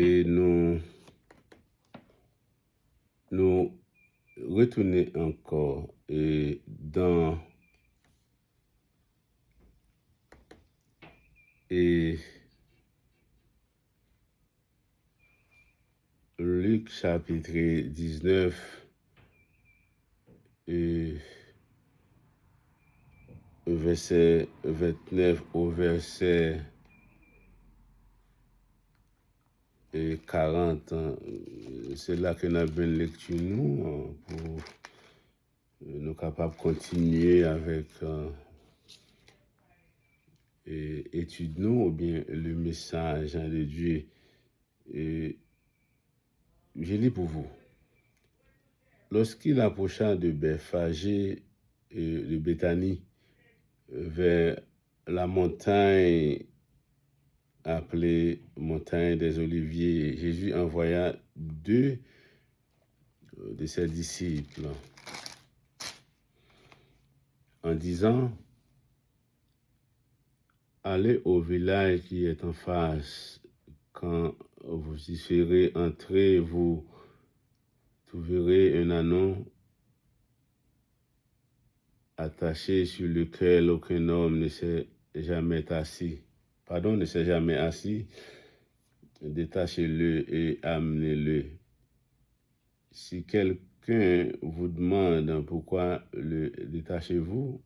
et nous retourner encore dans Luc chapitre 19 verset 29 au verset 40. C'est là que nous avons une lecture nous pour nous capables de continuer avec étude nous ou bien le message de Dieu. Et je lis pour vous. Lorsqu'il approcha de Bethphagée et de Béthanie, vers la montagne appelée montagne des Oliviers, Jésus envoya 2 de ses disciples en disant: allez au village qui est en face. Quand vous y serez entrés, vous trouverez un ânon attaché sur lequel aucun homme ne s'est jamais assis. Détachez-le et amenez-le. Si quelqu'un vous demande pourquoi le détachez-vous,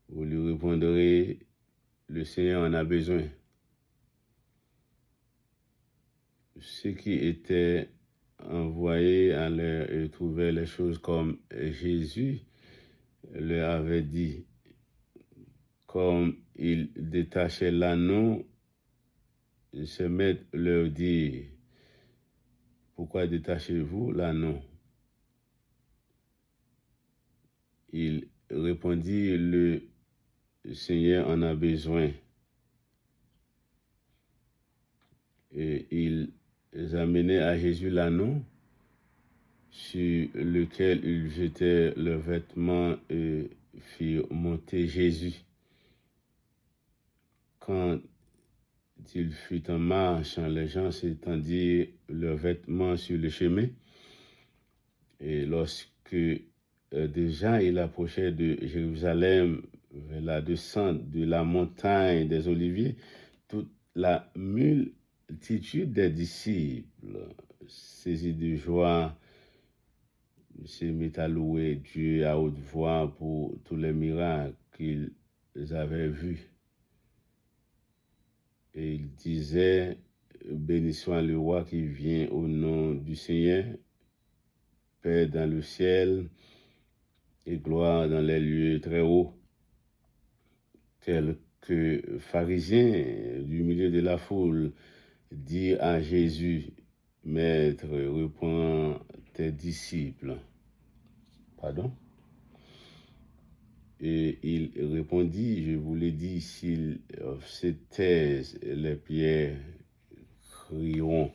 vous lui répondrez: le Seigneur en a besoin. Ceux qui étaient envoyés allèrent et trouvèrent les choses comme Jésus leur avait dit. Comme il détachait l'ânon, ce maître leur dit: pourquoi détachez-vous l'ânon? Il répondit: le Seigneur en a besoin. Et ils amenaient à Jésus l'ânon sur lequel ils jetaient leurs vêtements et firent monter Jésus. Quand il fut en marche, les gens s'étendirent leurs vêtements sur le chemin. Et lorsque déjà il approchait de Jérusalem vers la descente de la montagne des Oliviers, toute la multitude des disciples, saisis de joie, se mit à louer Dieu à haute voix pour tous les miracles qu'ils avaient vus. Et il disait: béni soit le roi qui vient au nom du Seigneur, paix dans le ciel et gloire dans les lieux très hauts. Quelques pharisiens du milieu de la foule dirent à Jésus: Maître, reprends tes disciples. Pardon? Et il répondit: je vous l'ai dit, s'ils se taisent, les pierres crieront.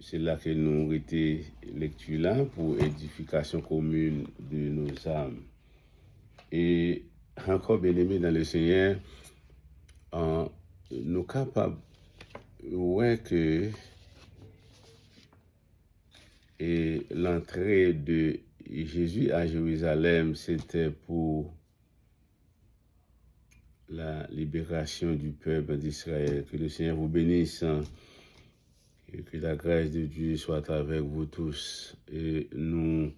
C'est là que nous été lecture là pour édification commune de nos âmes. Et encore bien aimé dans le Seigneur, nous capables que l'entrée de Jésus à Jérusalem, c'était pour la libération du peuple d'Israël. Que le Seigneur vous bénisse et que la grâce de Dieu soit avec vous tous. Et nous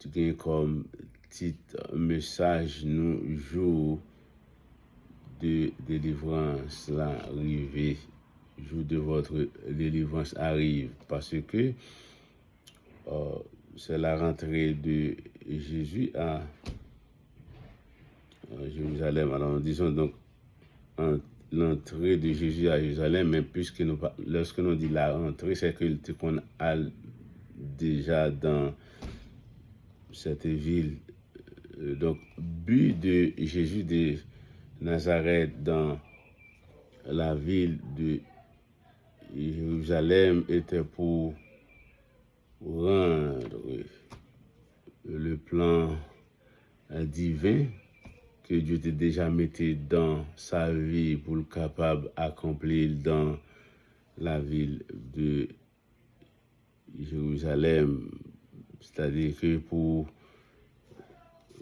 avons comme titre message, nous jour de délivrance là arrivé. Jour de votre délivrance arrive, parce que c'est la rentrée de Jésus à Jérusalem. Alors disons donc l'entrée de Jésus à Jérusalem, mais lorsque nous dit la rentrée, c'est qu'on a déjà dans cette ville. Donc, but de Jésus de Nazareth dans la ville de Jérusalem était pour rendre le plan divin que Dieu t'a déjà mis dans sa vie pour le capable d'accomplir dans la ville de Jérusalem. C'est-à-dire que pour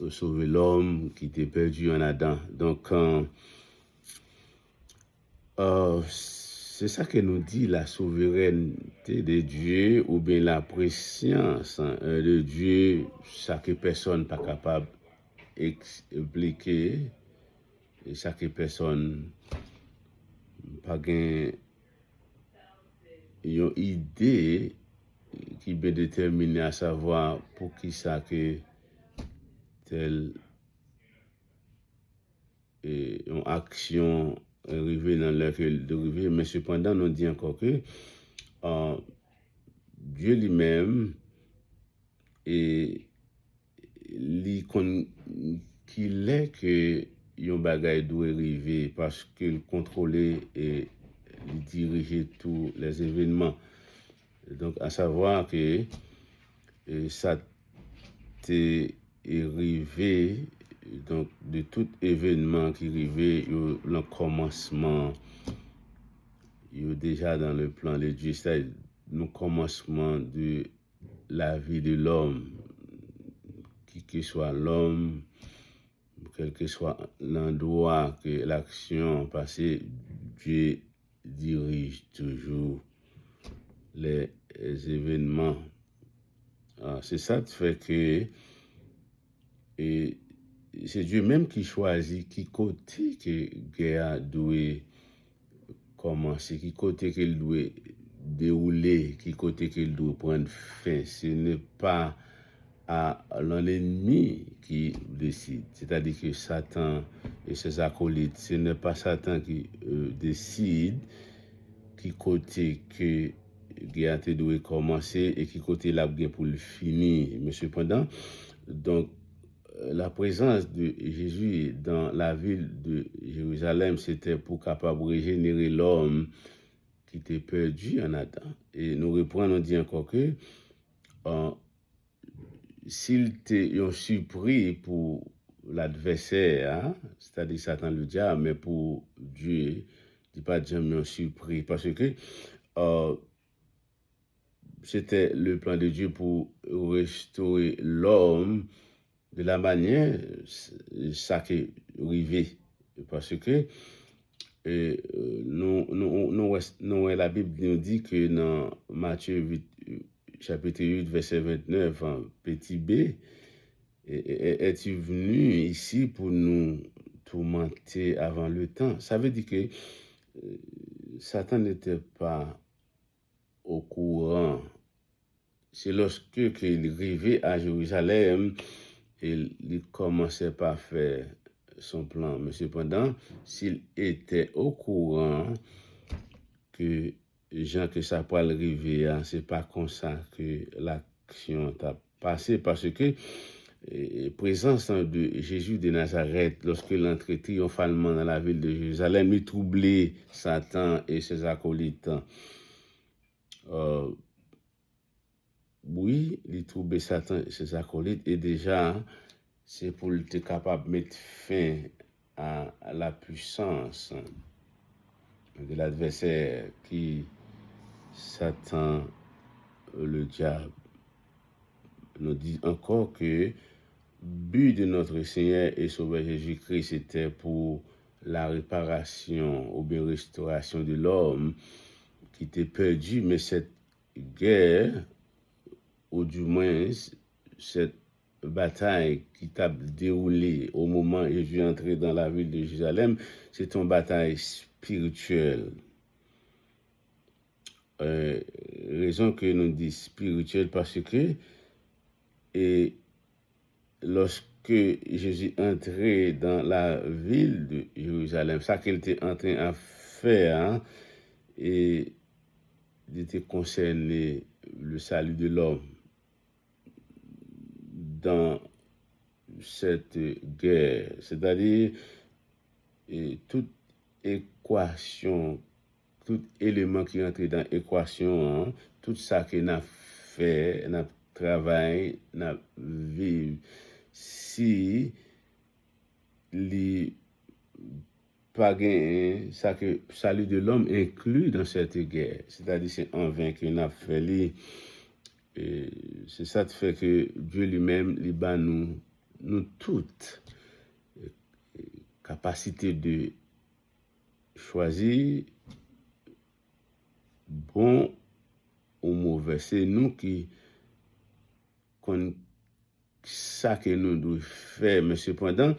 sauver l'homme qui était perdu en Adam. Donc, c'est ça que nous dit la souveraineté de Dieu ou bien la préscience de Dieu, chaque personne n'est pas capable d'expliquer, et chaque personne n'a pas une idée qui est bien déterminée à savoir pour qui ça que telle une action arrivée dans leur de arriver, mais cependant, nous dit encore que Dieu lui-même et qu'il est que yon bagay doit arriver parce qu'il contrôlait et dirigeait tous les événements. Donc, à savoir que ça t'est arrivé, donc de tout événement qui arrivait, le commencement, il est déjà dans le plan de Dieu, c'est le commencement de la vie de l'homme, qui que soit l'homme, quel que soit l'endroit que l'action passée, Dieu dirige toujours les événements. C'est ça qui fait que et c'est Dieu même qui choisit qui côté que guerre doit commencer, qui côté qu'il doit dérouler, qui côté qu'il doit prendre fin. Ce n'est pas à l'ennemi qui décide. C'est-à-dire que Satan et ses acolytes, ce n'est pas Satan qui décide qui côté que guerre doit commencer et qui côté la guerre pour le finir. Mais cependant, donc, la présence de Jésus dans la ville de Jérusalem, c'était pour capable régénérer l'homme qui était perdu en Adam. Et nous reprenons, on dit encore que s'il était un surpris pour l'adversaire, hein, c'est-à-dire Satan le diable, mais pour Dieu, il n'est pas jamais un surpris. Parce que c'était le plan de Dieu pour restaurer l'homme de la manière ça qui est arrivé. Parce que la Bible nous dit que dans Matthieu 8, chapitre 8, verset 29, petit b, es-tu venu ici pour nous tourmenter avant le temps? Ça veut dire que Satan n'était pas au courant. C'est lorsque qu'il arrivait à Jérusalem, il commençait par faire son plan. Mais cependant, s'il était au courant que Jean que ça peut arriver, hein, c'est pas comme ça que l'action t'a passé, parce que présence de Jésus de Nazareth, lorsque l'entrée triomphalement dans la ville de Jérusalem, il troublait Satan et ses acolytes. Oui, il troublait Satan et ses acolytes, et déjà, c'est pour être capable de mettre fin à la puissance de l'adversaire qui Satan, le diable. Nous dit encore que but de notre Seigneur et Sauveur Jésus-Christ, c'était pour la réparation ou bien restauration de l'homme qui était perdu, mais cette guerre, ou du moins cette bataille qui t'a déroulée au moment où Jésus est entré dans la ville de Jérusalem, c'est une bataille spirituelle. Raison que nous disons spirituelle parce que et lorsque Jésus entrait dans la ville de Jérusalem, ça qu'il était en train de faire, hein, et il était concerné le salut de l'homme dans cette guerre, c'est-à-dire toute équation, tout élément qui entre dans l'équation, hein, tout ça qu'on a fait, n'a travaillé, n'a vécu, si li pas gain ça que salut de l'homme inclus dans cette guerre. C'est-à-dire c'est en vain que n'a fait li. C'est ça qui fait que Dieu lui-même li ba nous toutes capacité de choisir bon ou mauvais. C'est nous qui ça que nous devons faire. Mais cependant,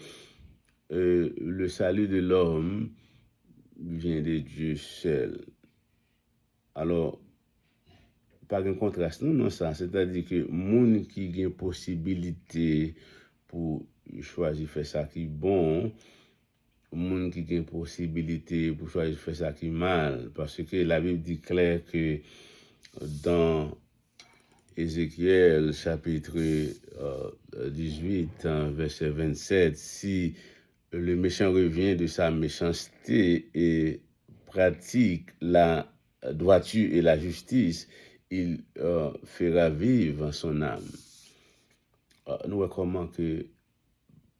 le salut de l'homme vient de Dieu seul. Alors, pas un contraste, non, ça. C'est-à-dire que monde qui a une possibilité pour choisir faire ça qui est bon, monde qui a une possibilité pour choisir faire ça qui est mal. Parce que la Bible dit clair que dans Ézéchiel chapitre 18, verset 27, si le méchant revient de sa méchanceté et pratique la droiture et la justice, il fera vivre son âme. Nous recommandons que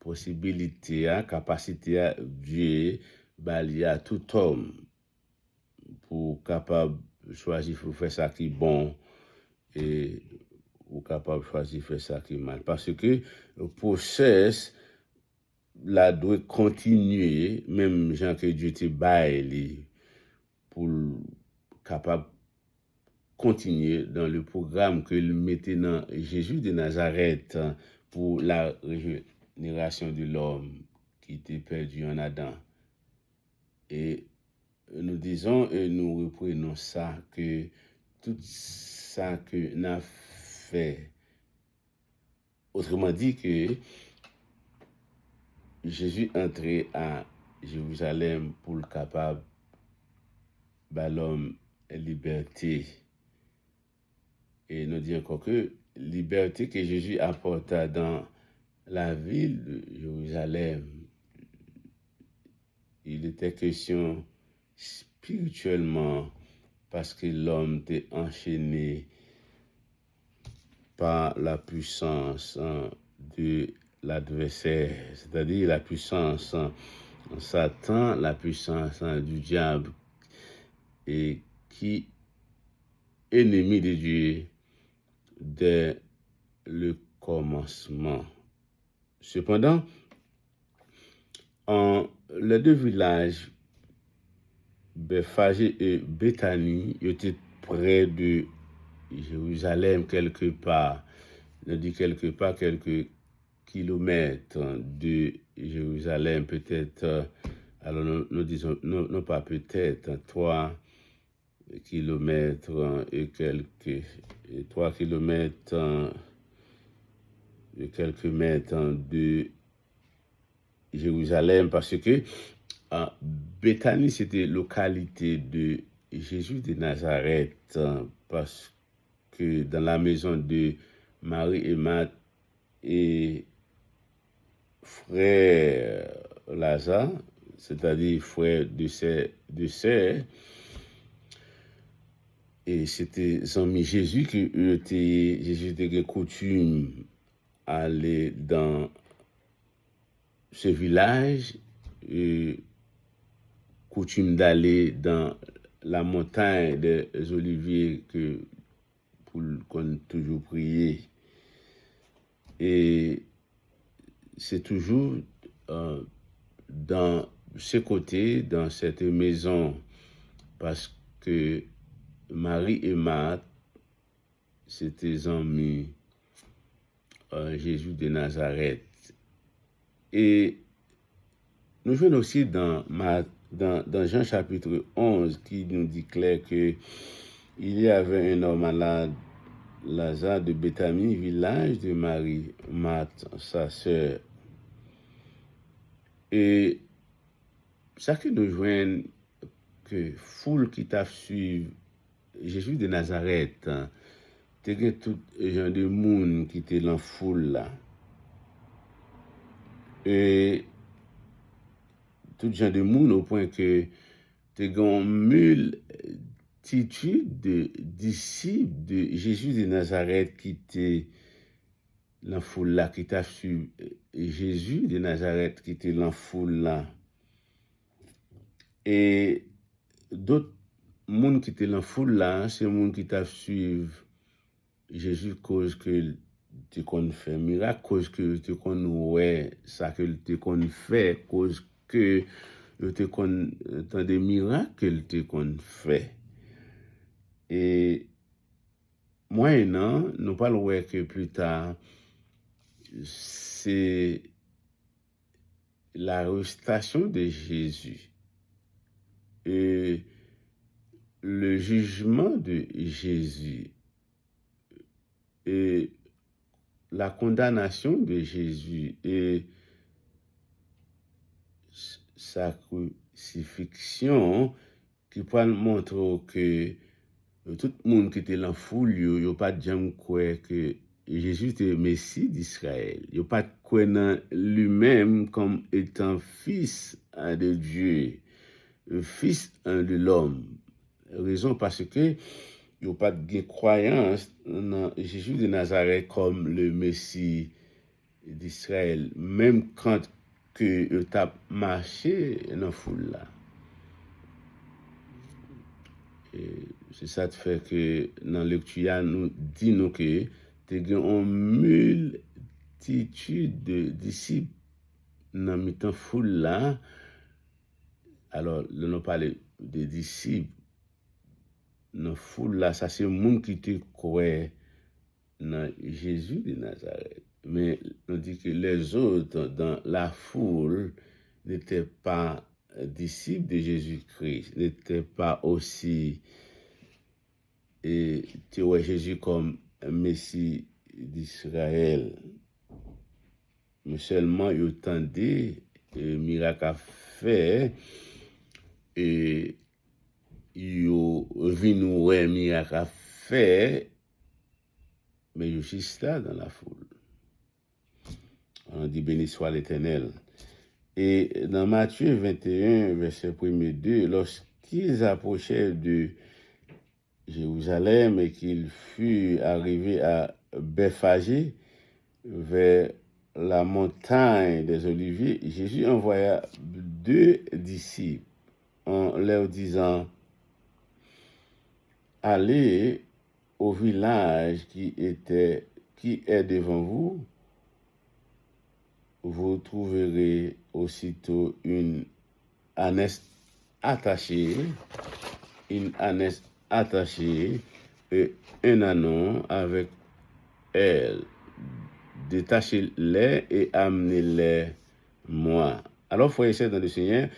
possibilité, capacité à Dieu, il y a tout homme pour capable choisir pour faire ça qui est bon et ou capable de choisir faire ça qui est mal. Parce que le process là doit continuer, même gens que Dieu te baille pour capable continuer dans le programme que il mettait dans Jésus de Nazareth pour la régénération de l'homme qui était perdu en Adam. Et nous disons et nous reprenons ça, que tout ça que nous avons fait, autrement dit que Jésus entrait à Jérusalem pour le capable de l'homme liberté. Et nous disons encore que liberté que Jésus apporta dans la ville de Jérusalem, il était question spirituellement parce que l'homme était enchaîné par la puissance de l'adversaire, c'est-à-dire la puissance Satan, la puissance du diable, et qui est ennemi de Dieu dès le commencement. Cependant, les deux villages, Bethphagée et Béthanie, étaient près de Jérusalem quelque part. On dit quelque part, quelques kilomètres de Jérusalem, peut-être, alors nous disons, non pas peut-être, 3 kilomètres et quelques, 3 kilomètres et quelques mètres de Jérusalem, parce que Béthanie, c'était localité de Jésus de Nazareth, parce que dans la maison de Marie et Marthe et frère Lazare, c'est-à-dire frère de ses deux sœurs, et c'était amis Jésus qui était Jésus était coutume aller dans ce village, coutume d'aller dans la montagne des Oliviers que pour qu'on toujours prier. Et c'est toujours dans ce côté, dans cette maison, parce que Marie et Marthe, c'était amis Jésus de Nazareth. Et nous voyons aussi dans Jean chapitre 11 qui nous dit clair que il y avait un homme malade, Lazare de Béthanie, village de Marie, Marthe, sa sœur. Et ça que nous voyons que foule qui t'a suivi Jésus de Nazareth, t'es tout genre de monde qui était dans la foule là. Et tout genre de monde au point que t'es une multitude de disciples de Jésus de Nazareth qui étaient la foule là qui t'a su Jésus de Nazareth qui était la foule là. Et d'autres monde qui étaient dans la foule là, c'est monde qui t'a suivi Jésus cause que tu qu'on fait miracle, cause que tu qu'on ouais ça que tu qu'on fait, cause que tu qu'on tant des miracles que tu qu'on fait. Et maintenant, nous parlons que plus tard c'est l'arrestation de Jésus et le jugement de Jésus et la condamnation de Jésus et sa crucifixion qui peut montrer que tout le monde qui était dans la foule, il n'y a pas de gens qui croient que Jésus était le Messie d'Israël. Il n'y a pas de croire dans lui-même comme étant fils de Dieu, fils de l'homme. Raison parce que il n'y a pas de croyance dans Jésus de Nazareth comme le Messie d'Israël, même quand que il t'a marché dans la foule là. C'est ça qui fait que dans la lecture, nous disons que tu as une multitude de disciples dans la foule là. Alors, nous parlons des disciples dans la foule là, ça c'est le monde qui te croit dans Jésus de Nazareth. Mais on dit que les autres dans la foule n'étaient pas disciples de Jésus-Christ, n'étaient pas aussi et tu vois Jésus comme Messie d'Israël. Mais seulement il entendait miracle à faire et il vient nous miracle à faire, mais il est juste là dans la foule. On dit béni soit l'Éternel. Et dans Matthieu 21, verset 1-2, lorsqu'ils approchaient de Jérusalem et qu'il fut arrivé à Bethphagée, vers la montagne des Oliviers, Jésus envoya 2 disciples en leur disant, allez au village qui est devant vous, vous trouverez aussitôt une ânesse attachée et un ânon avec elle. Détachez-les et amenez-les moi. Alors, frères et sœurs dans le Seigneur,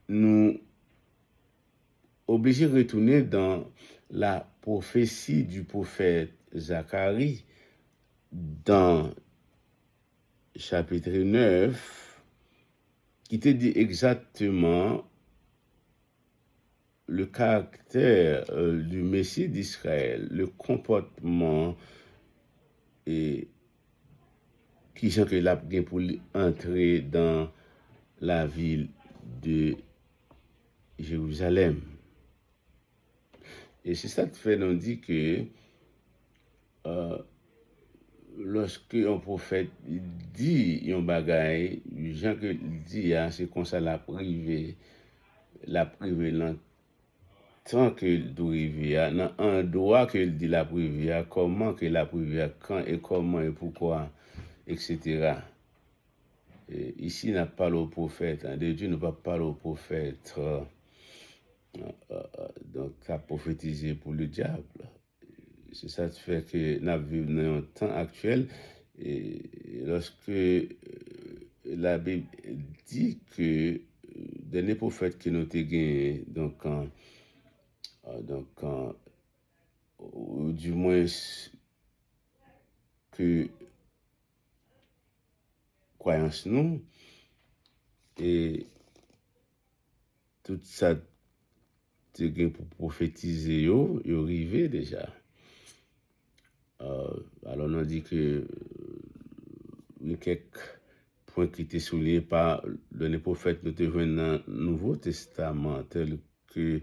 nous obligés de retourner dans la prophétie du prophète Zacharie dans chapitre 9, qui te dit exactement le caractère du Messie d'Israël, le comportement et qui sont que l'a bien pour entrer dans la ville de Jérusalem. Et c'est ça qui fait nous dit que lorsque un prophète dit un bagaille, les gens que dit c'est comme ça la privé tant que doit arriver dans un droit que dit la privé, comment que la privé, quand et comment et pourquoi, etc. Et ici, n'a pas le prophète, de Dieu ne va pas parler au prophète, donc à prophétiser pour le diable. C'est ça qui fait que nous vivons dans un temps actuel, et lorsque la Bible dit que dernier prophète qui nous a gagné, ou du moins que croyance nous, et tout ça te gain pour prophétiser yo arrivé déjà. Alors on a dit que il y a quelques points qui étaient soulignés par le prophète nous dans le Nouveau Testament, tel que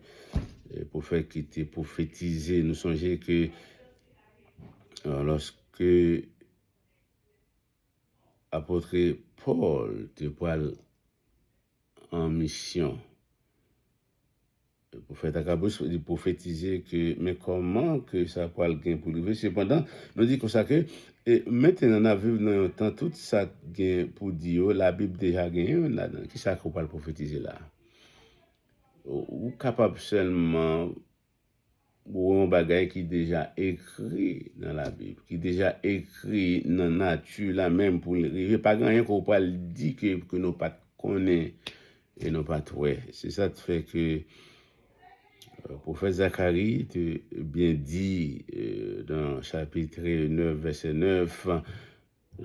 les prophètes qui étaient prophétisés. Nous songeons que lorsque apôtre Paul te pral en mission. Le prophète Agabus dit prophétiser que, mais comment que ça peut le gain pour lui? Cependant, nous dit comme ça que, et maintenant, on a vu dans un temps, tout ça gain pour dire, la Bible déjà gagne là-dedans. Qui ça qu'on parle prophétiser là? Ou capable seulement, ou un bagage qui déjà écrit dans la Bible, qui déjà écrit dans la nature, là même pour le pas rien qu'on peut dire que nous pas connaît et nous pas trouvé. C'est ça qui fait que le prophète Zacharie te bien dit dans chapitre 9, verset 9,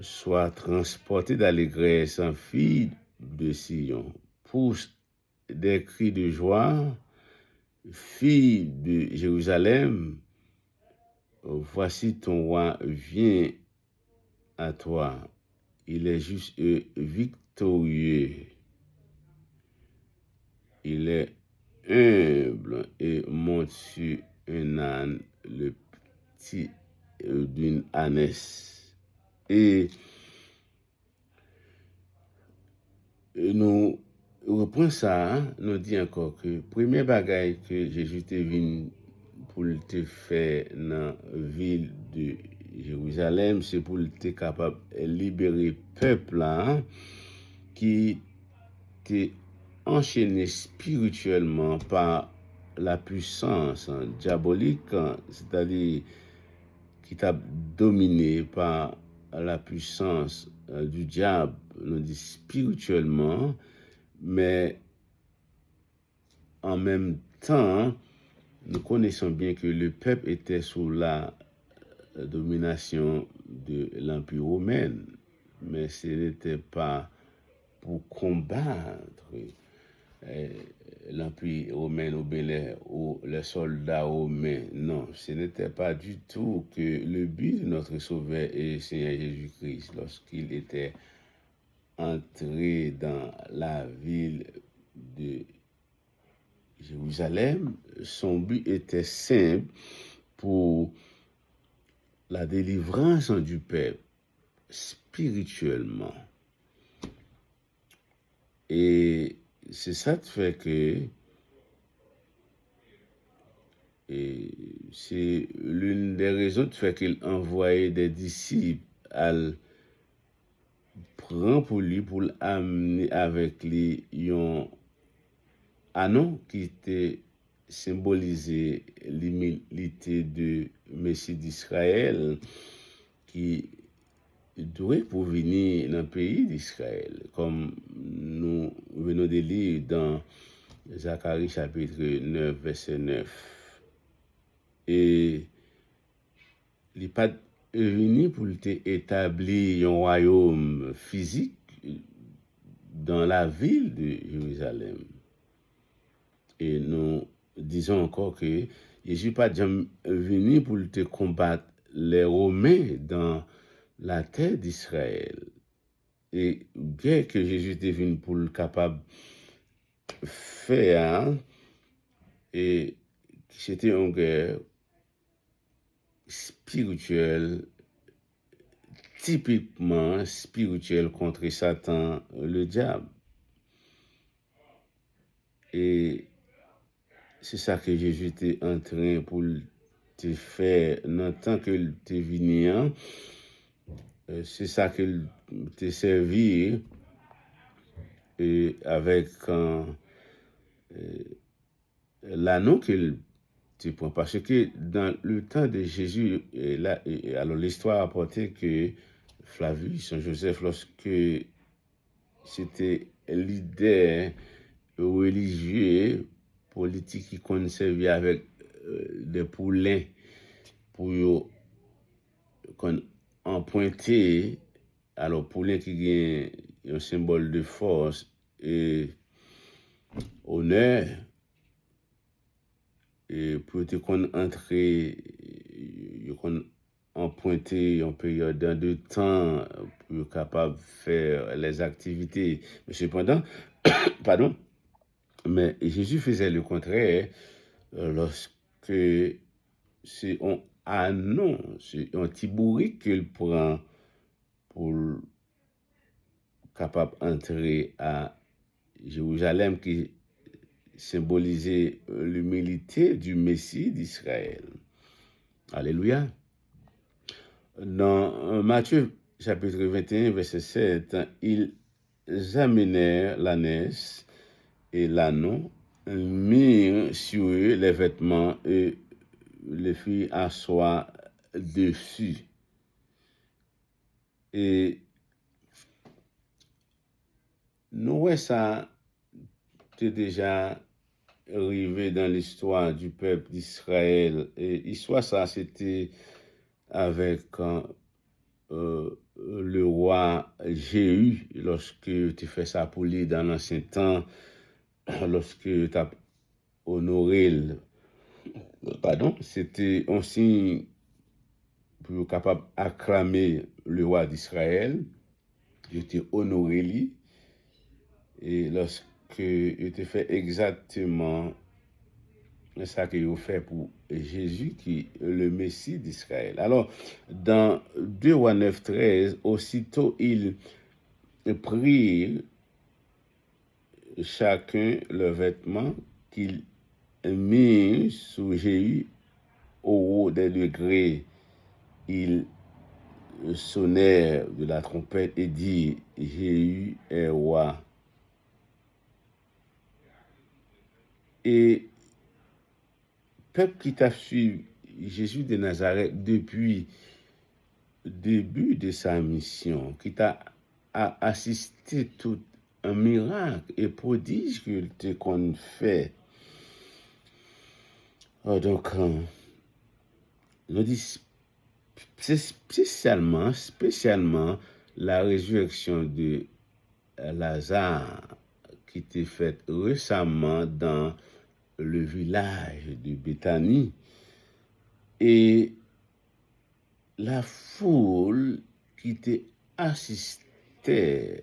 soit transporté d'allégresse en fille de Sion, pousse des cris de joie, fille de Jérusalem, voici ton roi vient à toi, il est juste victorieux, il est humble et monte sur un âne, le petit d'une ânesse. Et nous reprenons ça, hein, nous dit encore que premier bagage que Jésus te venu pour te faire dans la ville de Jérusalem, c'est pour te capable de libérer le peuple là, hein, qui te enchaîné spirituellement par la puissance diabolique, c'est-à-dire qui t'a dominé par la puissance du diable, on dit spirituellement, mais en même temps, nous connaissons bien que le peuple était sous la domination de l'Empire romain, mais ce n'était pas pour combattre l'Empire romain ou les soldats romains. Non, ce n'était pas du tout que le but de notre Sauveur et Seigneur Jésus-Christ, lorsqu'il était entré dans la ville de Jérusalem, son but était simple pour la délivrance du peuple spirituellement. Et c'est ça qui fait que c'est l'une des raisons qui fait qu'il envoyait des disciples à prendre pour lui, pour l'amener avec lui un anon qui était symbolisé l'humilité de Messie d'Israël qui doit pour venir dans le pays d'Israël, comme nous venons de lire dans Zacharie chapitre 9, verset 9. Et il n'est pas venu pour établir un royaume physique dans la ville de Jérusalem. Et nous disons encore que Jésus n'est pas venu pour combattre les Romains dans la terre d'Israël. Et guerre que Jésus est venu pour le capable faire, et c'était une guerre spirituelle, typiquement spirituelle contre Satan, le diable. Et c'est ça que Jésus était en train pour te faire dans le temps que tu es venu. C'est ça qu'il te servi avec l'anneau qu'il te prend. Parce que dans le temps de Jésus, alors l'histoire a apporté que Flavius, Saint Joseph, lorsque c'était leader religieux, politique qui conservait avec des poulains pour qu'on emprunter, alors poulain qui gagne un symbole de force et honneur, et pour te qu'on entrer, qu'on emprunter en période de temps pour capable de faire les activités. Mais cependant, pardon, mais Jésus faisait le contraire lorsque c'est un non, c'est un petit bourrique qu'il prend pour capable d'entrer à Jérusalem qui symbolisait l'humilité du Messie d'Israël. Alléluia. Dans Matthieu chapitre 21, verset 7, ils amenèrent l'ânesse et l'ânon, mirent sur eux les vêtements et les firent asseoir dessus. Et nous voyons ça, c'est déjà arrivé dans l'histoire du peuple d'Israël. Et l'histoire, ça, c'était avec le roi Jéhu, lorsque tu fais ça pour lui dans l'ancien temps, lorsque tu as honoré, c'était un signe pour être capable d'acclamer le roi d'Israël. Il était honoré lui. Et lorsque il te fait exactement ça qu'il a fait pour Jésus, qui est le Messie d'Israël. Alors, dans 2 Rois 9, 13, aussitôt ils prirent chacun le vêtement qu'ils mirent sous Jéhu au haut des degrés. Ils sonnèrent de la trompette et dirent, Jéhu est roi. Et peuple qui t'a suivi Jésus de Nazareth depuis le début de sa mission, qui t'a assisté tout un miracle et prodige qu'il te qu'on fait. Donc, nous dit spécialement la résurrection de Lazare qui était faite récemment dans le village de Béthanie, et la foule qui t'est assisté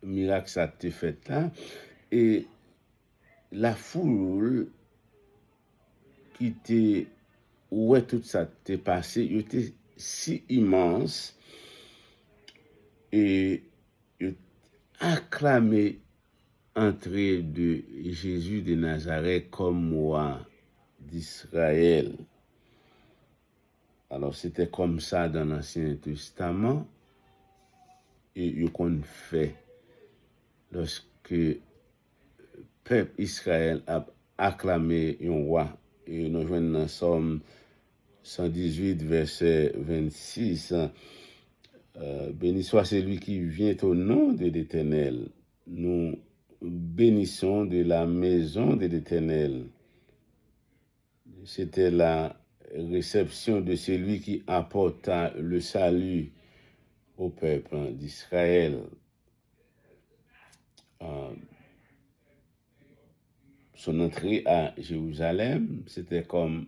miracle ça t'est fait là, et la foule qui t'est ouais tout ça t'est passé, il était si immense et il acclamé entrée de Jésus de Nazareth comme roi d'Israël. Alors c'était comme ça dans l'Ancien Testament, et il qu'on fait lorsque le peuple Israël a acclamé un roi. Et nous joignons dans Somme 118, verset 26. Béni soit celui qui vient au nom de l'Éternel. Nous bénissons de la maison de l'Éternel. C'était la réception de celui qui apporta le salut au peuple d'Israël. Son entrée à Jérusalem, c'était comme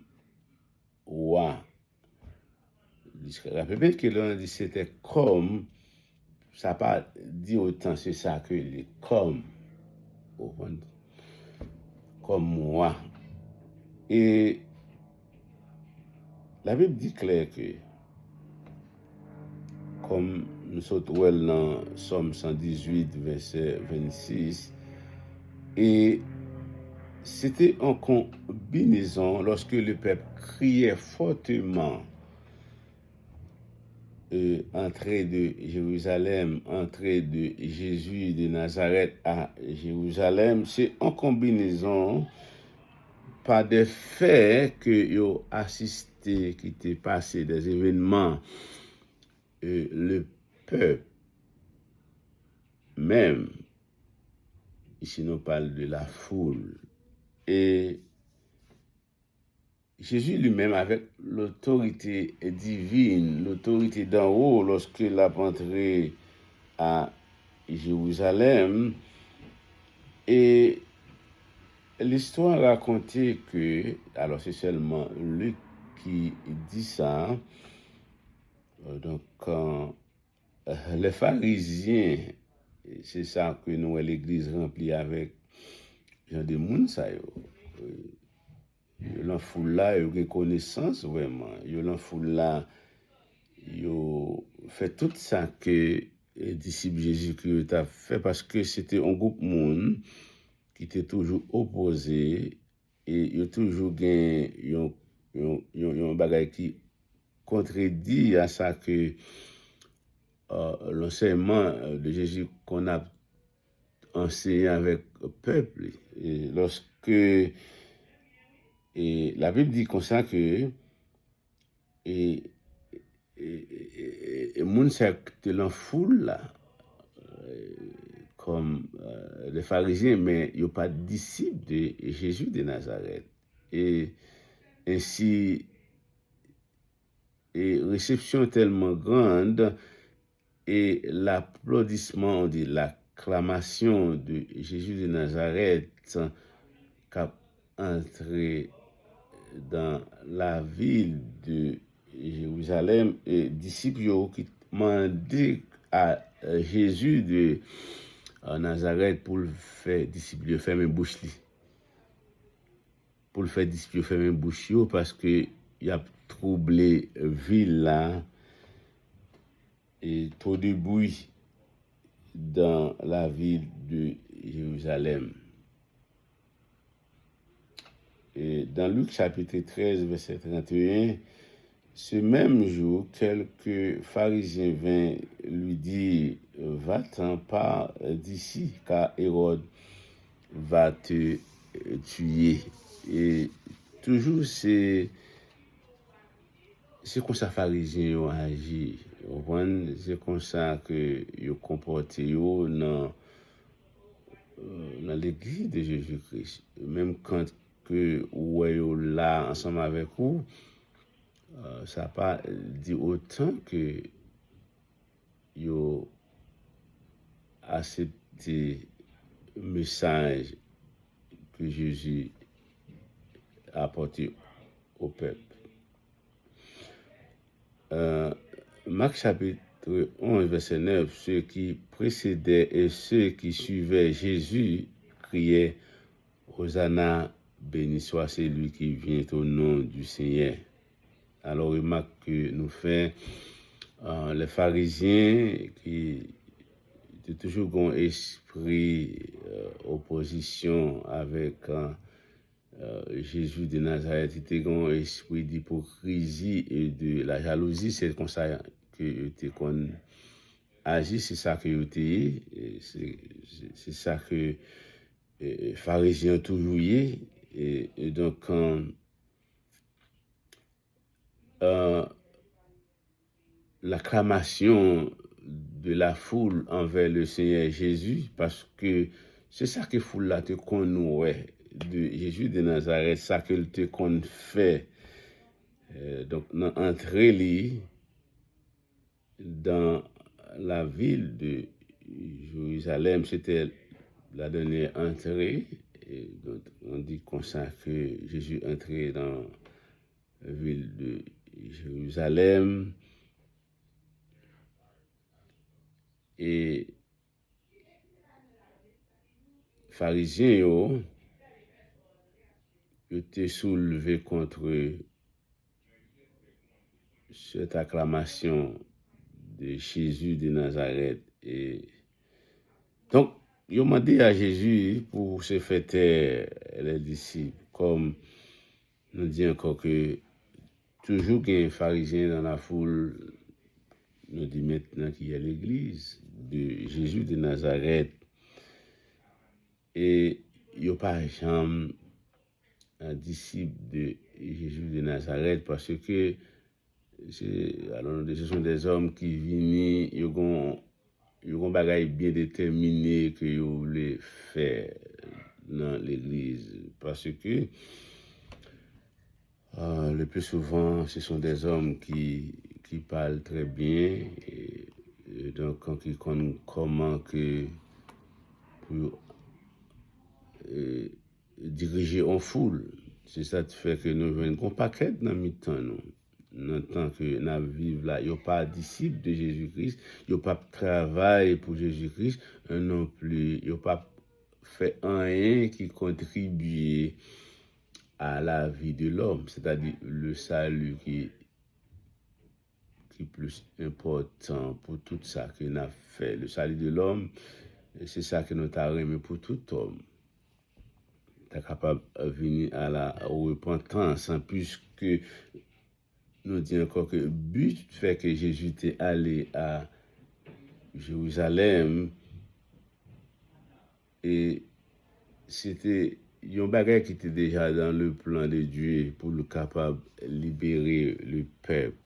roi d'Israël. Peut-être que l'on dit c'était comme, ça n'a pas dit autant c'est ça que les comme roi. Et la Bible dit clair que, comme nous sommes dans Somme 118, verset 26, et c'était en combinaison lorsque le peuple criait fortement entrée de Jérusalem, entrée de Jésus de Nazareth à Jérusalem, c'est en combinaison par des faits que yo assisté, qui étaient passés, des événements, le peuple même, ici nous parle de la foule, et Jésus lui-même, avec l'autorité divine, l'autorité d'en haut, lorsqu'il a entré à Jérusalem, et l'histoire racontait que, alors c'est seulement Luc qui dit ça, donc quand les pharisiens, c'est ça que nous, l'église remplie avec gens de monde, ça, la foule là, il y a une connaissance vraiment. La foule là, il fait tout ça que disciples Jésus que tu as fait parce que c'était un groupe monde qui était toujours opposé et il y a toujours un bagage qui contredit à ça que l'enseignement de Jésus qu'on a enseigné avec le peuple. Et lorsque la Bible dit comme ça que et moun de la foule là, comme les pharisiens, mais ils n'ont pas de disciples de Jésus de Nazareth. Et ainsi, et réception tellement grande, et l'applaudissement, l'acclamation de Jésus de Nazareth qui a entré dans la ville de Jérusalem, et disciples qui demandaient à Jésus de Nazareth pour le faire disciple, fermer bouche pour le faire disciple, fermer bouche parce que il a troublé ville là et trop de bruit dans la ville de Jérusalem. Et dans Luc chapitre 13, verset 31, ce même jour, quelques pharisiens vinrent lui dire, va-t'en pas d'ici, car Hérode va te tuer. Et toujours c'est comme ça pharisiens ont agi. C'est comme ça que ils ont comporté dans l'église de Jésus-Christ. Même quand que ouais là ensemble avec vous, ça n'a pas dit autant que ils accepté le message que Jésus a apporté au peuple. Marc chapitre 11, verset 9, ceux qui précédaient et ceux qui suivaient Jésus criaient « Hosanna, béni soit celui qui vient au nom du Seigneur ». Alors, remarque que nous faisons les pharisiens qui ont toujours un esprit opposition avec Jésus de Nazareth, il était un esprit d'hypocrisie et de la jalousie. C'est comme ça que tu agis, c'est ça que tu c'est ça que les pharisiens ont toujours eu. Et donc, l'acclamation de la foule envers le Seigneur Jésus, parce que c'est ça que la foule là te connaît de Jésus de Nazareth, ça que te qu'on fait. Donc, entrer dans la ville de Jérusalem, c'était la dernière entrée. Et donc, on dit comme ça que Jésus entrait dans la ville de Jérusalem. Et pharisiens étaient soulevés contre cette acclamation de Jésus de Nazareth. Et donc, ils ont demandé à Jésus pour se fêter les disciples, comme nous dit encore que toujours qu'il y a un pharisien dans la foule, nous dit maintenant qu'il y a l'église de Jésus de Nazareth. Et il n'y a pas jamais un disciple de Jésus de Nazareth parce que ce sont des hommes qui viennent, ils ont un bagage bien déterminé que ils voulaient faire dans l'église. Parce que le plus souvent, ce sont des hommes qui parlent très bien. Et donc, quand ils connaissent comment que pour diriger en foule, c'est ça qui fait que nous venons un paquet dans le temps, nous. En tant que nous vivons là, il n'y a pas de disciples de Jésus-Christ, il n'y a pas de travail pour Jésus-Christ, non plus, il n'y a pas fait rien qui contribue à la vie de l'homme, c'est-à-dire le salut qui qui est plus important pour tout ça que nous avons fait. Le salut de l'homme, c'est ça que nous avons remis pour tout homme. Tu capable de venir à la repentance, hein, puisque nous disons encore que le but fait que Jésus était allé à Jérusalem et c'était un bagage qui était déjà dans le plan de Dieu pour le capable de libérer le peuple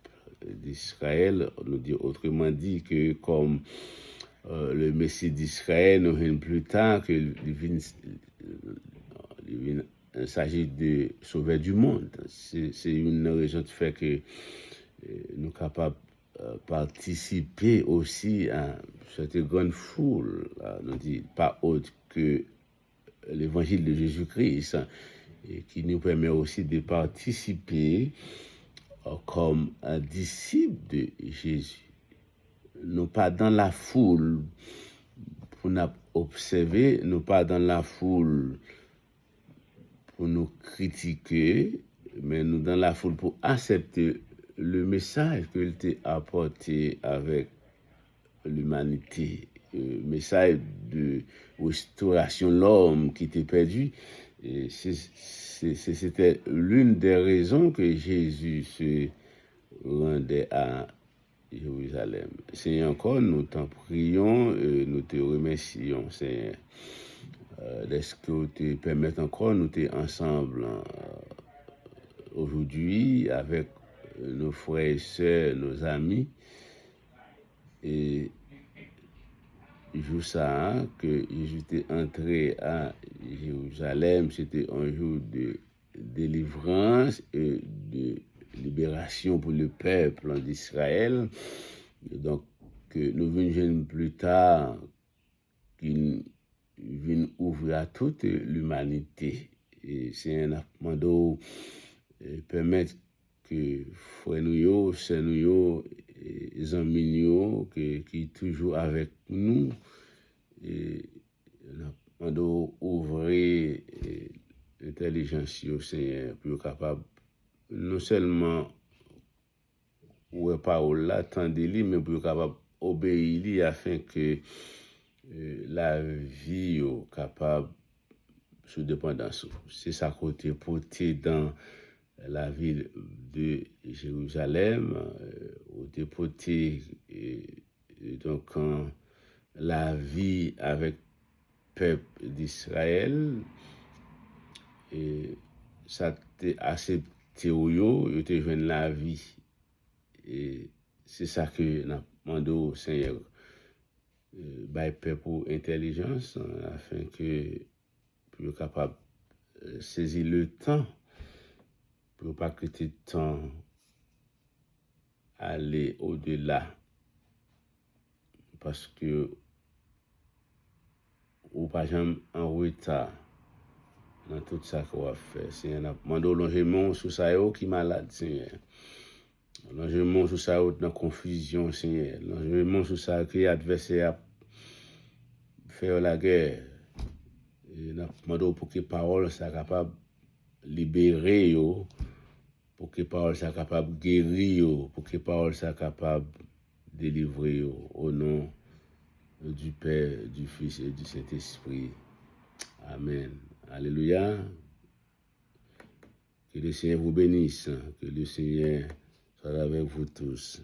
d'Israël. Nous dit autrement dit que comme le Messie d'Israël nous vient plus tard que il s'agit de sauver du monde. C'est une raison de fait que nous sommes capables de participer aussi à cette grande foule, nous dit pas autre que l'évangile de Jésus-Christ, et qui nous permet aussi de participer comme un disciple de Jésus. Nous pas dans la foule pour nous observer, nous pas dans la foule pour nous critiquer, mais nous dans la foule pour accepter le message qu'il t'a apporté avec l'humanité, le message de restauration de l'homme qui était perdu. Et c'était l'une des raisons que Jésus se rendait à Jérusalem. Seigneur, encore, nous t'en prions, nous te remercions, Seigneur. Est-ce que tu permets encore, nous t'es ensemble aujourd'hui avec nos frères et sœurs, nos amis, et jour ça, hein, que Jésus était entré à Jérusalem, c'était un jour de délivrance et de libération pour le peuple d'Israël. Donc, que nous venons plus tard, qu'il vienne ouvrir à toute l'humanité. Et c'est un demande permettre que frères nous, sœurs nous, les amis qui toujours avec nous, et demande ouvrir l'intelligence au Seigneur pour être capable non seulement ou parole là tendez-li, mais pour être capable obéir afin que la vie est capable sous dépendance. C'est ça côté porté dans la ville de Jérusalem, où déporté donc la vie avec le peuple d'Israël, et ça t'est accepté ou yo te joindre la vie, et c'est ça que nous demandons au Seigneur, peuple pour intelligence, afin que pour être capable de saisir le temps, pour ne pas quitter le temps aller au-delà, parce que ou pas jamais en retard dans tout ça qu'on va faire. C'est un demande longement sur ça qui est malade, Seigneur. Longement sur ça dans confusion, Seigneur. Longement sur ça qui est adversaire faire la guerre. Et nous demandons pour que parole soit capable de libérer, pour que parole soit capable de guérir, pour que parole soit capable de délivrer au nom du Père, du Fils et du Saint-Esprit. Amen. Alléluia. Que le Seigneur vous bénisse. Que le Seigneur soit avec vous tous.